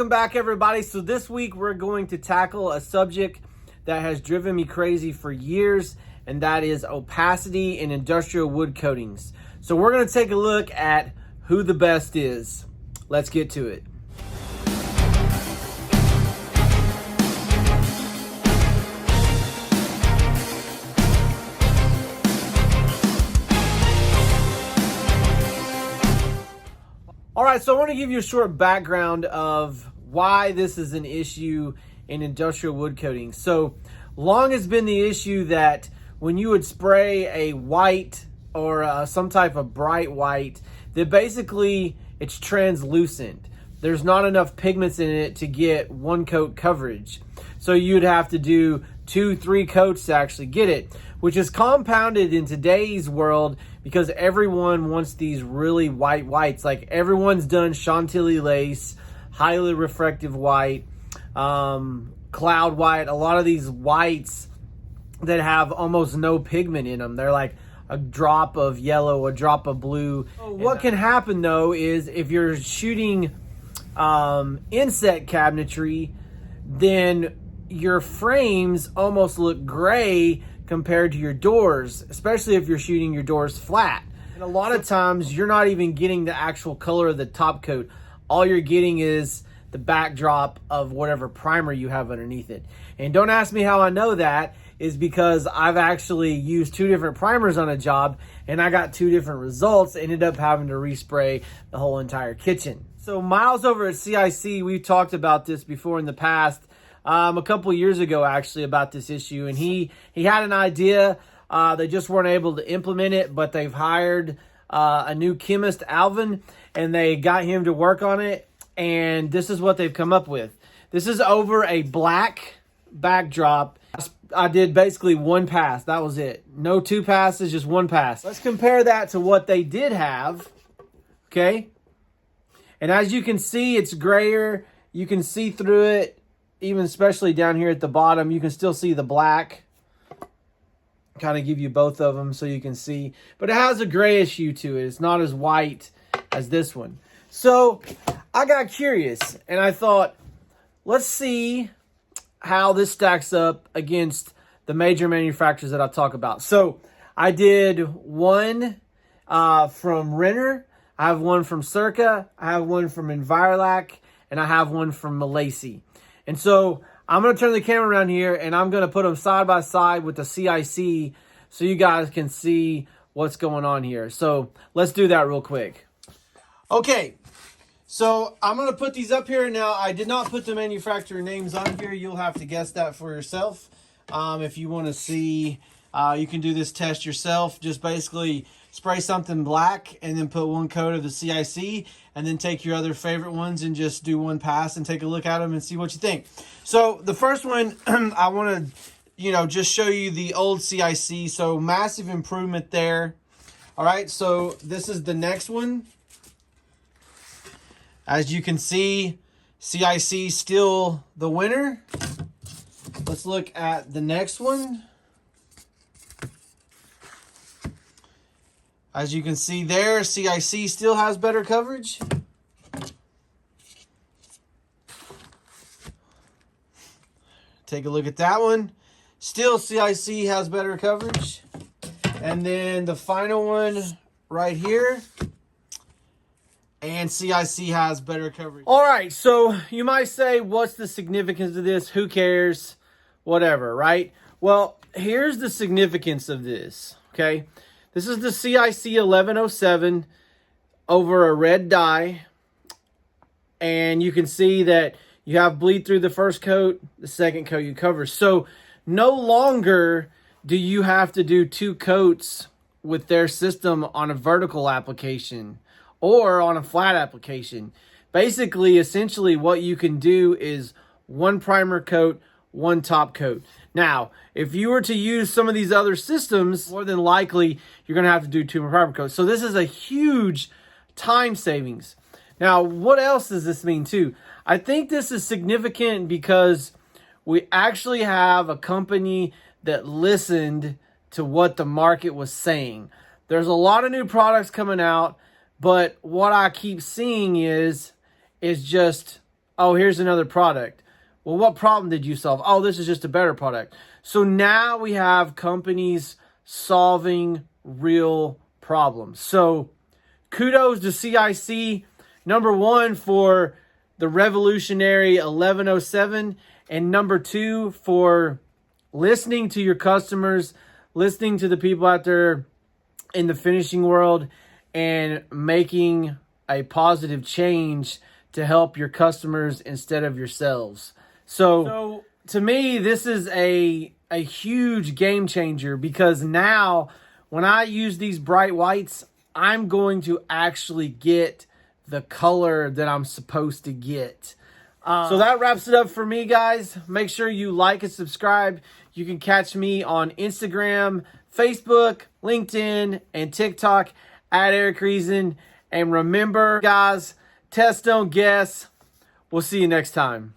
Welcome back, everybody. So this week we're going to tackle a subject that has driven me crazy for years, and that is opacity in industrial wood coatings. So we're going to take a look at who the best is. Let's get to it. All right, so I want to give you a short background of why this is an issue in industrial wood coatings. So long has been the issue that when you would spray a white or some type of bright white, that basically it's translucent. There's not enough pigments in it to get one coat coverage. So you'd have to do 2-3 coats to actually get it, which is compounded in today's world because everyone wants these really white whites. Like everyone's done Chantilly lace, highly refractive white, cloud white, a lot of these whites that have almost no pigment in them. They're like a drop of yellow, a drop of blue. What can happen though is if you're shooting inset cabinetry, then your frames almost look gray compared to your doors, especially if you're shooting your doors flat. And a lot of times you're not even getting the actual color of the top coat. All you're getting is the backdrop of whatever primer you have underneath it. And don't ask me how I know that, is because I've actually used 2 different primers on a job and I got 2 different results, ended up having to respray the whole entire kitchen. So Miles over at CIC, we've talked about this before in the past, a couple years ago actually, about this issue, and he had an idea. They just weren't able to implement it, but they've hired a new chemist, Alvin, and they got him to work on it, and this is what they've come up with. This is over a black backdrop. I did basically 1 pass. That was it. No 2 passes, just 1 pass. Let's compare that to what they did have. Okay. And as you can see, it's grayer. You can see through it, even especially down here at the bottom. You can still see the black. Kind of give you both of them so you can see. But it has a grayish hue to it. It's not as white as this one. So I got curious and I thought, let's see how this stacks up against the major manufacturers that I talk about. So I did one from Renner, I have one from Circa, I have one from Envirolac, and I have one from Malaysia. And so I'm going to turn the camera around here and I'm going to put them side by side with the CIC so you guys can see what's going on here. So let's do that real quick. Okay. So I'm going to put these up here. Now, I did not put the manufacturer names on here. You'll have to guess that for yourself. If you want to see, you can do this test yourself. Just basically spray something black and then put 1 coat of the CIC and then take your other favorite ones and just do 1 pass and take a look at them and see what you think. So the first one, I want to, just show you the old CIC. So massive improvement there. All right, so this is the next one. As you can see, CIC still the winner. Let's look at the next one. As you can see there, CIC still has better coverage. Take a look at that one. Still CIC has better coverage. And then the final one right here. And CIC has better coverage. All right, so you might say, what's the significance of this? Who cares? Whatever, right? Well, here's the significance of this, okay? This is the CIC 1107 over a red dye. And you can see that you have bleed through the first coat, the second coat you cover. So no longer do you have to do 2 coats with their system on a vertical application or on a flat application. Basically, essentially what you can do is 1 primer coat, 1 top coat. Now, if you were to use some of these other systems, more than likely you're going to have to do 2 primer coats. So this is a huge time savings. Now, what else does this mean too? I think this is significant because we actually have a company that listened to what the market was saying. There's a lot of new products coming out, but what I keep seeing is just Oh, here's another product. Well, what problem did you solve? Oh, this is just a better product. So now we have companies solving real problems. So kudos to CIC, number one for the revolutionary 1107, and number two for listening to your customers, listening to the people out there in the finishing world, and making a positive change to help your customers instead of yourselves. So to me, this is a huge game changer, because now when I use these bright whites, I'm going to actually get the color that I'm supposed to get. So that wraps it up for me, guys. Make sure you like and subscribe. You can catch me on Instagram, Facebook, LinkedIn, and TikTok at Eric Reason. And remember, guys, test, don't guess. We'll see you next time.